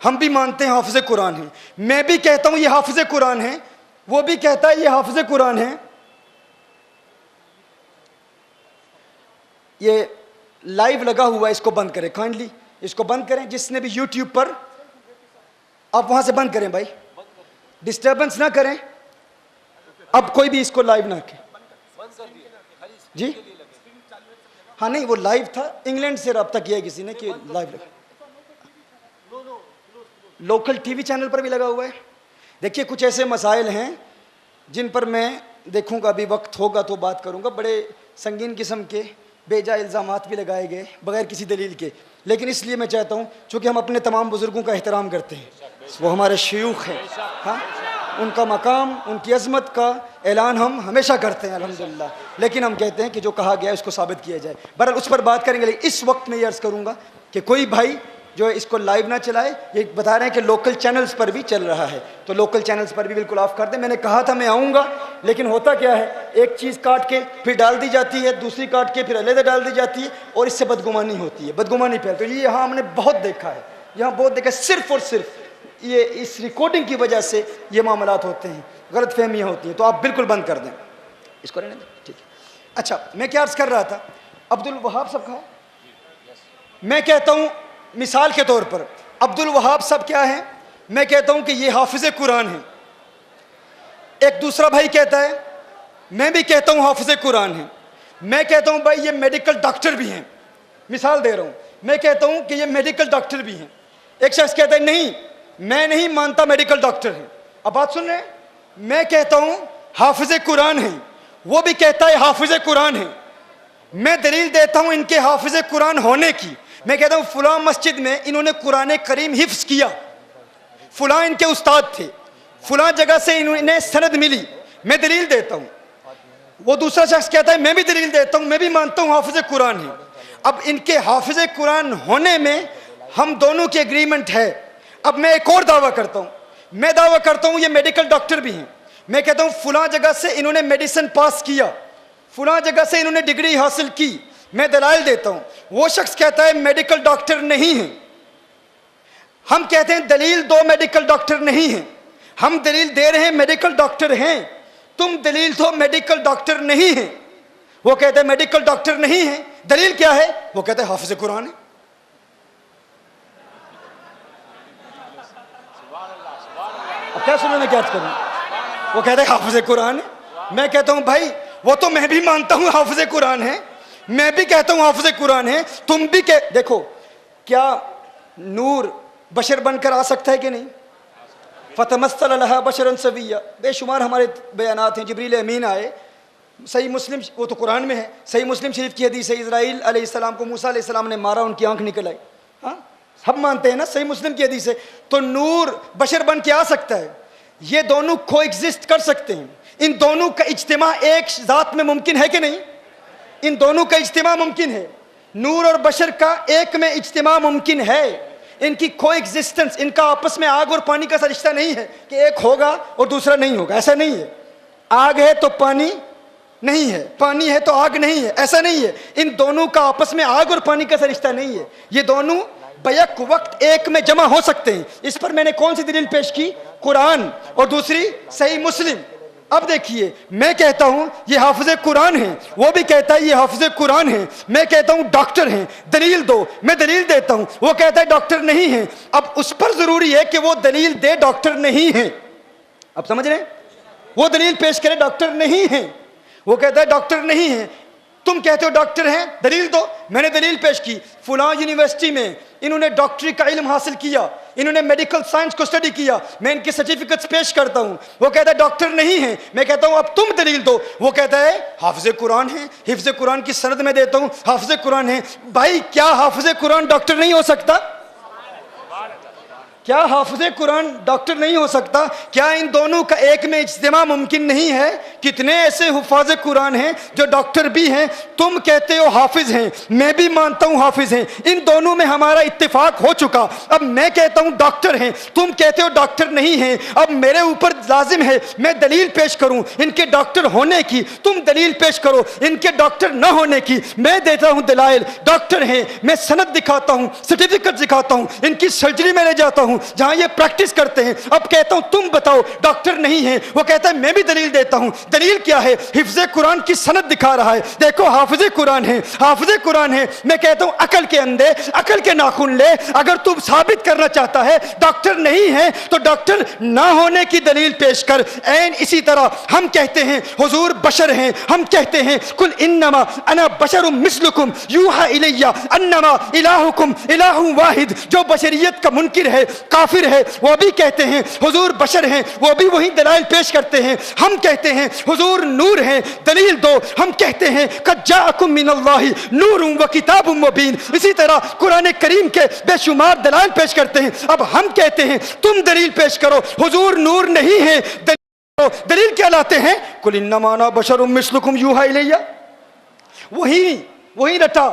ہم بھی مانتے ہیں حافظ قرآن ہیں. میں بھی کہتا ہوں یہ حافظ قرآن ہیں, وہ بھی کہتا ہے یہ حافظ قرآن ہیں. یہ لائیو لگا ہوا ہے, اس کو بند کریں کائنڈلی, اس کو بند کریں. جس نے بھی یوٹیوب پر, آپ وہاں سے بند کریں بھائی, ڈسٹربنس نہ کریں. اب کوئی بھی اس کو لائیو نہ کرے جی. ہاں نہیں, وہ لائیو تھا, انگلینڈ سے رابطہ کیا ہے کسی نے کہ لائیو لگا. لوکل ٹی وی چینل پر بھی لگا ہوا ہے. دیکھیے کچھ ایسے مسائل ہیں جن پر میں دیکھوں گا, ابھی وقت ہوگا تو بات کروں گا. بڑے سنگین قسم کے بے جا الزامات بھی لگائے گئے بغیر کسی دلیل کے, لیکن اس لیے میں چاہتا ہوں چونکہ ہم اپنے تمام بزرگوں کا احترام کرتے ہیں, وہ ہمارے شیوخ ہیں, ہاں ان کا مقام, ان کی عظمت کا اعلان ہم ہمیشہ کرتے ہیں الحمدللہ, لیکن ہم کہتے ہیں کہ جو کہا گیا ہے اس کو ثابت کیا جائے. بہرحال اس پر بات کریں گے, لیکن اس وقت میں یہ عرض کروں گا کہ کوئی بھائی جو اس کو لائیو نہ چلائے. یہ بتا رہے ہیں کہ لوکل چینلز پر بھی چل رہا ہے, تو لوکل چینلز پر بھی بالکل آف کر دیں. میں نے کہا تھا میں آؤں گا, لیکن ہوتا کیا ہے, ایک چیز کاٹ کے پھر ڈال دی جاتی ہے, دوسری کاٹ کے پھر علیحدہ ڈال دی جاتی ہے, اور اس سے بدگمانی ہوتی ہے, بدگمانی پھیلتی ہے. یہ یہاں ہم نے بہت دیکھا ہے, یہاں بہت دیکھا, صرف اور صرف یہ اس ریکارڈنگ کی وجہ سے یہ معاملات ہوتے ہیں, غلط فہمیاں ہوتی ہیں. تو آپ بالکل بند کر دیں اس کو, رہنے دیں, ٹھیک ہے. اچھا, میں کیا عرض کر رہا تھا, عبد الوہاب صاحب کہا, میں کہتا ہوں مثال کے طور پر عبد الوہاب صاحب کیا ہیں, میں کہتا ہوں کہ یہ حافظ قرآن ہیں. ایک دوسرا بھائی کہتا ہے, میں بھی کہتا ہوں حافظ قرآن ہیں. میں کہتا ہوں بھائی یہ میڈیکل ڈاکٹر بھی ہیں, مثال دے رہا ہوں, میں کہتا ہوں کہ یہ میڈیکل ڈاکٹر بھی ہیں. ایک شخص کہتا ہے نہیں میں نہیں مانتا میڈیکل ڈاکٹر ہیں. اب بات سن رہے ہیں, میں کہتا ہوں حافظ قرآن ہیں, وہ بھی کہتا ہے حافظ قرآن ہیں. میں دلیل دیتا ہوں ان کے حافظ قرآن ہونے کی. میں کہتا ہوں فلاں مسجد میں انہوں نے قرآن کریم حفظ کیا, فلاں ان کے استاد تھے, فلاں جگہ سے انہیں سند ملی, میں دلیل دیتا ہوں. وہ دوسرا شخص کہتا ہے میں بھی دلیل دیتا ہوں, میں بھی مانتا ہوں حافظ قرآن ہیں. اب ان کے حافظ قرآن ہونے میں ہم دونوں کی ایگریمنٹ ہے. اب میں ایک اور دعویٰ کرتا ہوں, میں دعویٰ کرتا ہوں یہ میڈیکل ڈاکٹر بھی ہیں. میں کہتا ہوں فلاں جگہ سے انہوں نے میڈیسن پاس کیا, فلاں جگہ سے انہوں نے ڈگری حاصل کی, میں دلائل دیتا ہوں. وہ شخص کہتا ہے میڈیکل ڈاکٹر نہیں ہیں. ہم کہتے ہیں دلیل دو میڈیکل ڈاکٹر نہیں ہیں. ہم دلیل دے رہے ہیں میڈیکل ڈاکٹر ہیں, تم دلیل دو میڈیکل ڈاکٹر نہیں ہیں. وہ کہتے ہیں میڈیکل ڈاکٹر نہیں ہیں, دلیل کیا ہے, وہ کہتے ہیں حافظ قرآن ہے. اب کیا سنوں میں کیا کروں, وہ کہتے ہیں حافظ قرآن ہے. میں کہتا ہوں بھائی وہ تو میں بھی مانتا ہوں حافظ قرآن ہے, میں بھی کہتا ہوں حافظ قرآن ہے, تم بھی دیکھو کیا نور بشر بن کر آ سکتا ہے کہ نہیں, فتمثل لها بشرا سویا. بے شمار ہمارے بیانات ہیں, جبریل امین آئے, صحیح مسلم, وہ تو قرآن میں ہے, صحیح مسلم شریف کی حدیث ہے, اسرائیل علیہ السلام کو موسیٰ علیہ السلام نے مارا, ان کی آنکھ نکل آئی. ہاں سب مانتے ہیں نا, صحیح مسلم کی حدیث ہے. تو نور بشر بن کے آ سکتا ہے, یہ دونوں کو ایگزسٹ کر سکتے ہیں. ان دونوں کا اجتماع ایک ذات میں ممکن ہے کہ نہیں, ان دونوں کا اجتماع ممکن ہے. نور اور بشر کا ایک میں اجتماع ممکن ہے, ان کی کو ایگزسٹنس, ان کا آپس میں آگ اور پانی کا رشتہ نہیں ہے کہ ایک ہوگا اور دوسرا نہیں ہوگا, ایسا نہیں ہے. آگ ہے تو پانی نہیں ہے, پانی ہے تو آگ نہیں ہے, ایسا نہیں ہے. ان دونوں کا آپس میں آگ اور پانی کا رشتہ نہیں ہے, یہ دونوں بیک وقت ایک میں جمع ہو سکتے ہیں. اس پر میں نے کون سی دلیل پیش کی, قرآن, اور دوسری صحیح مسلم. اب دیکھیے میں کہتا ہوں یہ حافظ قرآن ہیں, وہ بھی کہتا ہے یہ حافظ قرآن ہیں. میں کہتا ہوں ڈاکٹر ہیں, دلیل دو, میں دلیل دیتا ہوں. وہ کہتا ہے ڈاکٹر نہیں ہیں. اب اس پر ضروری ہے کہ وہ دلیل دے ڈاکٹر نہیں ہیں. اب سمجھ رہے ہیں, وہ دلیل پیش کرے ڈاکٹر نہیں ہیں. وہ کہتا ہے ڈاکٹر نہیں ہیں, تم کہتے ہو ڈاکٹر ہیں, دلیل دو. میں نے دلیل پیش کی, فلاں یونیورسٹی میں انہوں نے ڈاکٹری کا علم حاصل کیا, انہوں نے میڈیکل سائنس کو اسٹڈی کیا, میں ان کے سرٹیفکیٹس پیش کرتا ہوں. وہ کہتا ہے ڈاکٹر نہیں ہیں. میں کہتا ہوں اب تم دلیل دو. وہ کہتا ہے حافظ قرآن ہیں, حفظ قرآن کی سند میں دیتا ہوں, حافظ قرآن ہیں. بھائی کیا حافظ قرآن ڈاکٹر نہیں ہو سکتا, کیا حافظ قرآن ڈاکٹر نہیں ہو سکتا, کیا ان دونوں کا ایک میں اجتماع ممکن نہیں ہے. کتنے ایسے حفاظ قرآن ہیں جو ڈاکٹر بھی ہیں, تم کہتے ہو حافظ ہیں, میں بھی مانتا ہوں حافظ ہیں, ان دونوں میں ہمارا اتفاق ہو چکا. اب میں کہتا ہوں ڈاکٹر ہیں, تم کہتے ہو ڈاکٹر نہیں ہیں. اب میرے اوپر لازم ہے میں دلیل پیش کروں ان کے ڈاکٹر ہونے کی, تم دلیل پیش کرو ان کے ڈاکٹر نہ ہونے کی. میں دیتا ہوں دلائل, ڈاکٹر ہیں, میں سند دکھاتا ہوں, سرٹیفکیٹ دکھاتا ہوں, ان کی سرجری میں لے جاتا ہوں, ہوں جہاں یہ پریکٹس کرتے ہیں. اب کہتا ہوں تم بتاؤ, ڈاکٹر نہیں ہے, وہ کہتا ہے میں بھی دلیل دیتا ہوں. دلیل کیا ہے؟ حفظ قرآن کی سند دکھا رہا ہے. دیکھو حافظ قرآن ہے, حافظ قرآن ہے. میں کہتا ہوں عقل کے اندے, عقل کے ناخن لے. اگر تم ثابت کرنا چاہتا ہے ڈاکٹر نہیں ہے تو ڈاکٹر نہ ہونے کی دلیل پیش کر. این اسی طرح ہم کہتے ہیں حضور بشر ہیں, ہم کہتے ہیں قل انما انا بشر مثلکم یوحى الی انما الہکم الہ واحد. جو بشریت کا منکر ہے, کافر ہے, وہ بھی کہتے ہیں حضور بشر ہیں, وہ بھی وہی دلائل پیش کرتے ہیں. ہم کہتے ہیں حضور نور ہیں, دلیل دو. ہم کہتے ہیں قد جاءکم من اللہ نور و کتاب مبین. اسی طرح قرآن کریم کے بے شمار دلائل پیش کرتے ہیں. اب ہم کہتے ہیں تم دلیل پیش کرو, حضور نور نہیں ہے. دلیل کیا لاتے ہیں؟ قل انما انا بشر مثلکم یوحى الی. وہی رٹا,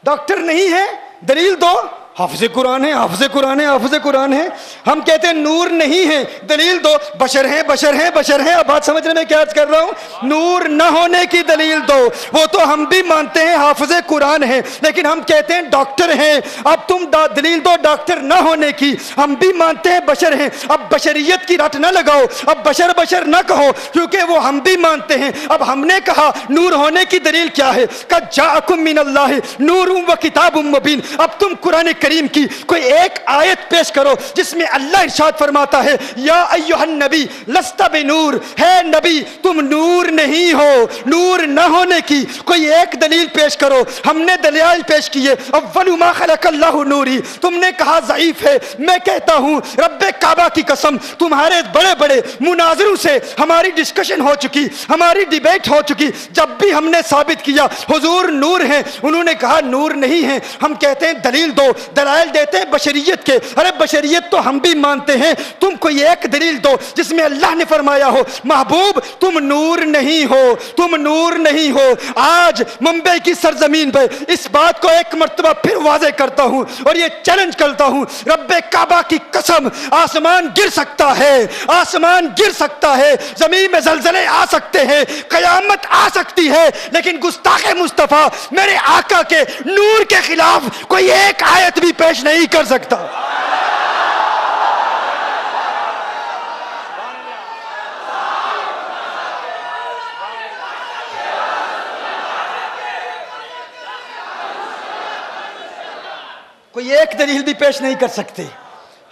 ڈاکٹر نہیں ہے, دلیل دو. حافظ قرآن ہے, حافظ قرآن ہے, حافظ قرآن ہے. ہم کہتے ہیں نور نہیں ہے, دلیل دو. بشر ہیں, بشر ہیں, بشر ہیں. اب بات سمجھنے میں کیا عرض کر رہا ہوں؟ نور نہ ہونے کی دلیل دو. وہ تو ہم بھی مانتے ہیں حافظ قرآن ہے, لیکن ہم کہتے ہیں ڈاکٹر ہیں. اب تم دلیل دو ڈاکٹر نہ ہونے کی. ہم بھی مانتے ہیں بشر ہیں. اب بشریت کی رٹ نہ لگاؤ, اب بشر بشر نہ کہو, کیونکہ وہ ہم بھی مانتے ہیں. اب ہم نے کہا نور ہونے کی دلیل کیا ہے؟ قد جاءکم من اللہ نور و کتاب مبین. اب تم قرآن کریم کی کوئی ایک آیت پیش کرو جس میں اللہ ارشاد فرماتا ہے یا ایھا النبی لست بنور, ہے نبی تم نور نہیں ہو. نور نہ ہونے کی کوئی ایک دلیل پیش کرو. ہم نے دلائل پیش کیے. اول ما خلق اللہ نوری, تم نے کہا ضعیف ہے. میں کہتا ہوں رب کعبہ کی قسم, تمہارے بڑے بڑے مناظروں سے ہماری ڈسکشن ہو چکی, ہماری ڈیبیٹ ہو چکی. جب بھی ہم نے ثابت کیا حضور نور ہیں, انہوں نے کہا نور نہیں ہیں. ہم کہتے ہیں دلیل دو, دلائل دیتے ہیں بشریت کے. ارے بشریت تو ہم بھی مانتے ہیں, تم کوئی ایک دلیل دو جس میں اللہ نے فرمایا ہو محبوب تم نور نہیں ہو, تم نور نہیں ہو. آج ممبئی کی سرزمین پہ اس بات کو ایک مرتبہ پھر واضح کرتا ہوں اور یہ چیلنج کرتا ہوں, رب کعبہ کی قسم آسمان گر سکتا ہے, آسمان گر سکتا ہے, زمین میں زلزلے آ سکتے ہیں, قیامت آ سکتی ہے, لیکن گستاخ مصطفیٰ میرے آقا کے نور کے خلاف کوئی ایک آیت بھی پیش نہیں کر سکتا. کوئی ایک دلیل بھی پیش نہیں کر سکتے.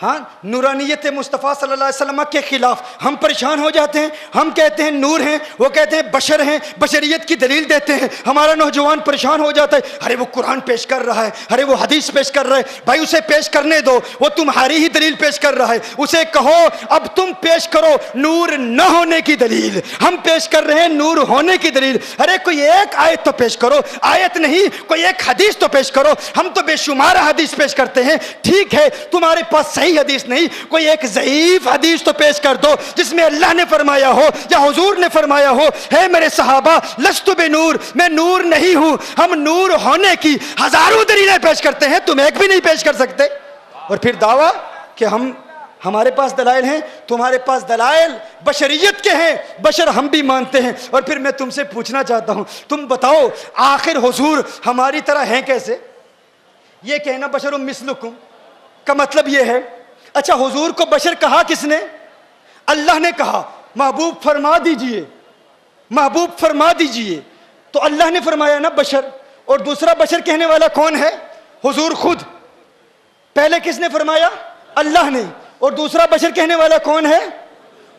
ہاں, نورانیت مصطفیٰ صلی اللہ علیہ وسلم کے خلاف ہم پریشان ہو جاتے ہیں. ہم کہتے ہیں نور ہیں, وہ کہتے ہیں بشر ہیں, بشریت کی دلیل دیتے ہیں. ہمارا نوجوان پریشان ہو جاتا ہے, ارے وہ قرآن پیش کر رہا ہے, ارے وہ حدیث پیش کر رہا ہے. بھائی اسے پیش کرنے دو, وہ تمہاری ہی دلیل پیش کر رہا ہے. اسے کہو اب تم پیش کرو نور نہ ہونے کی دلیل, ہم پیش کر رہے ہیں نور ہونے کی دلیل. ارے کوئی ایک آیت تو پیش کرو, آیت نہیں کوئی ایک حدیث تو پیش کرو. ہم تو بے شمار حدیث پیش کرتے ہیں. ٹھیک ہے تمہارے پاس صحیح حدیث نہیں, کوئی ایک ضعیف حدیث تو پیش کر دو جس میں اللہ نے فرمایا ہو یا حضور نے فرمایا ہو ہے میرے صحابہ لست بنور, میں نور نہیں ہوں. ہم نور ہونے کی ہزاروں دلیلیں پیش کرتے ہیں, تم ایک بھی نہیں پیش کر سکتے. اور پھر دعویٰ کہ ہمارے پاس دلائل ہیں, تمہارے پاس دلائل بشریت کے ہیں, بشر ہم بھی مانتے ہیں. اور پھر میں تم سے پوچھنا چاہتا ہوں, تم بتاؤ آخر حضور ہماری طرح ہیں کیسے؟ یہ کہنا بشر مثلکم کا مطلب یہ ہے, اچھا حضور کو بشر کہا کس نے؟ اللہ نے کہا محبوب فرما دیجئے, محبوب فرما دیجئے. تو اللہ نے فرمایا نا بشر, اور دوسرا بشر کہنے والا کون ہے؟ حضور خود. پہلے کس نے فرمایا؟ اللہ نے. اور دوسرا بشر کہنے والا کون ہے؟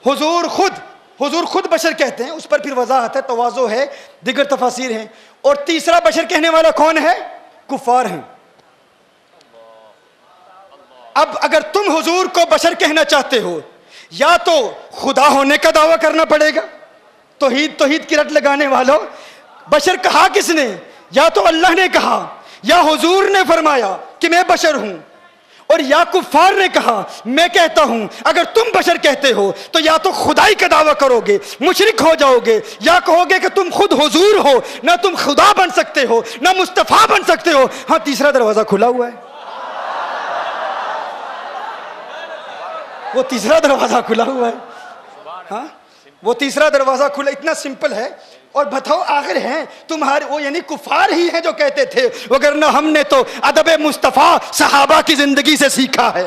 حضور خود. حضور خود بشر کہتے ہیں, اس پر پھر وضاحت ہے, تواضع ہے, دیگر تفاسیر ہیں. اور تیسرا بشر کہنے والا کون ہے؟ کفار ہیں. اب اگر تم حضور کو بشر کہنا چاہتے ہو, یا تو خدا ہونے کا دعویٰ کرنا پڑے گا, توحید کی رٹ لگانے والوں, بشر کہا کس نے؟ یا تو اللہ نے کہا, یا حضور نے فرمایا کہ میں بشر ہوں, اور یا کفار نے کہا میں کہتا ہوں. اگر تم بشر کہتے ہو تو یا تو خدائی کا دعویٰ کرو گے, مشرک ہو جاؤ گے, یا کہو گے کہ تم خود حضور ہو, نہ تم خدا بن سکتے ہو نہ مصطفیٰ بن سکتے ہو. ہاں تیسرا دروازہ کھلا ہوا ہے, وہ تیسرا دروازہ کھلا ہوا ہے. ہاں وہ تیسرا دروازہ کھلا, اتنا سمپل ہے. اور بتاؤ آخر ہیں تمہارے وہ یعنی کفار ہی ہیں جو کہتے تھے, وگرنہ ہم نے تو ادب مصطفیٰ صحابہ کی زندگی سے سیکھا ہے.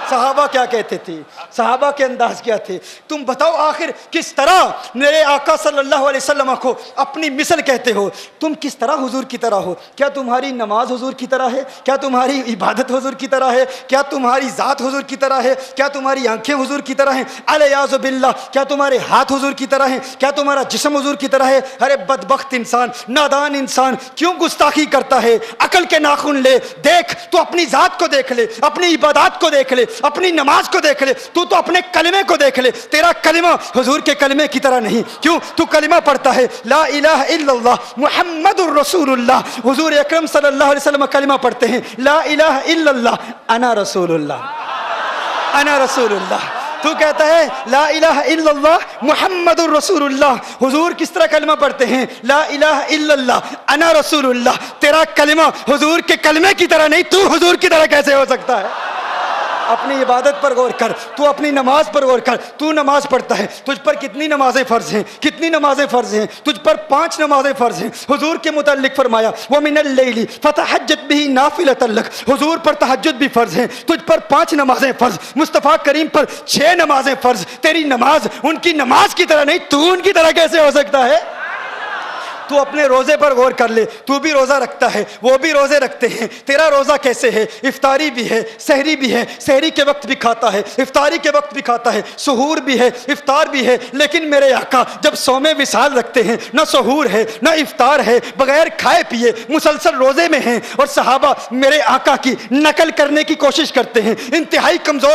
صحابہ کیا کہتے تھے, صحابہ کے انداز کیا تھے. تم بتاؤ آخر کس طرح میرے آقا صلی اللہ علیہ وسلم کو اپنی مثل کہتے ہو. تم کس طرح حضور کی طرح ہو؟ کیا تمہاری نماز حضور کی طرح ہے؟ کیا تمہاری عبادت حضور کی طرح ہے؟ کیا تمہاری ذات حضور کی طرح ہے؟ کیا تمہاری آنکھیں حضور کی طرح ہیں؟ الیاذ باللہ کیا تمہارے ہاتھ حضور کی طرح ہیں؟ کیا تمہارا جسم حضور کی طرح ہے؟ ارے بدبخت انسان, نادان انسان, کیوں گستاخی کرتا ہے؟ عقل کے ناخن لے, دیکھ تو اپنی ذات کو دیکھ لے, اپنی عبادات کو دیکھ لے, اپنی نماز کو دیکھ لے, تو اپنے کلمے کو دیکھ لے. تیرا کلمہ حضور کے کلمے کی طرح نہیں. کیوں؟ تو کلمہ پڑھتا ہے لا الہ الا اللہ محمد الرسول اللہ. حضور اکرم صلی اللہ علیہ وسلم کلمہ پڑھتے ہیں لا الہ الا اللہ انا رسول اللہ, انا رسول اللہ. تو کہتا ہے لا الہ الا اللہ محمد الرسول اللہ. حضور کس طرح کلمہ پڑھتے ہیں لا الہ الا اللہ انا رسول اللہ. تیرا کلمہ حضور کے کلمے کی طرح نہیں, تو حضور کی طرح کیسے ہو سکتا ہے؟ اپنی عبادت پر غور کر, تو اپنی نماز پر غور کر. تو نماز پڑھتا ہے, تجھ پر کتنی نمازیں فرض ہیں؟ کتنی نمازیں فرض ہیں؟ تجھ پر 5 نمازیں فرض ہیں. حضور کے متعلق فرمایا وَمِنَ اللَّيْلِ فَتَحَجَّتْ بِهِ نَافِلَةً لَكَ. حضور پر تہجد بھی فرض ہیں. تجھ پر 5 نمازیں فرض, مصطفیٰ کریم پر 6 نمازیں فرض. تیری نماز ان کی نماز کی طرح نہیں, تو ان کی طرح کیسے ہو سکتا ہے؟ تو اپنے روزے پر غور کر لے. تو بھی روزہ رکھتا ہے, وہ بھی روزے رکھتے ہیں. تیرا روزہ کیسے ہے؟ افطاری بھی ہے, سحری بھی ہے, سحری کے وقت بھی کھاتا ہے, افطاری کے وقت بھی کھاتا ہے, سحور بھی ہے, افطار بھی ہے. لیکن میرے آقا جب صوم وصال رکھتے ہیں, نہ سحور ہے نہ افطار ہے, بغیر کھائے پیے مسلسل روزے میں ہیں. اور صحابہ میرے آقا کی نقل کرنے کی کوشش کرتے ہیں, انتہائی کمزور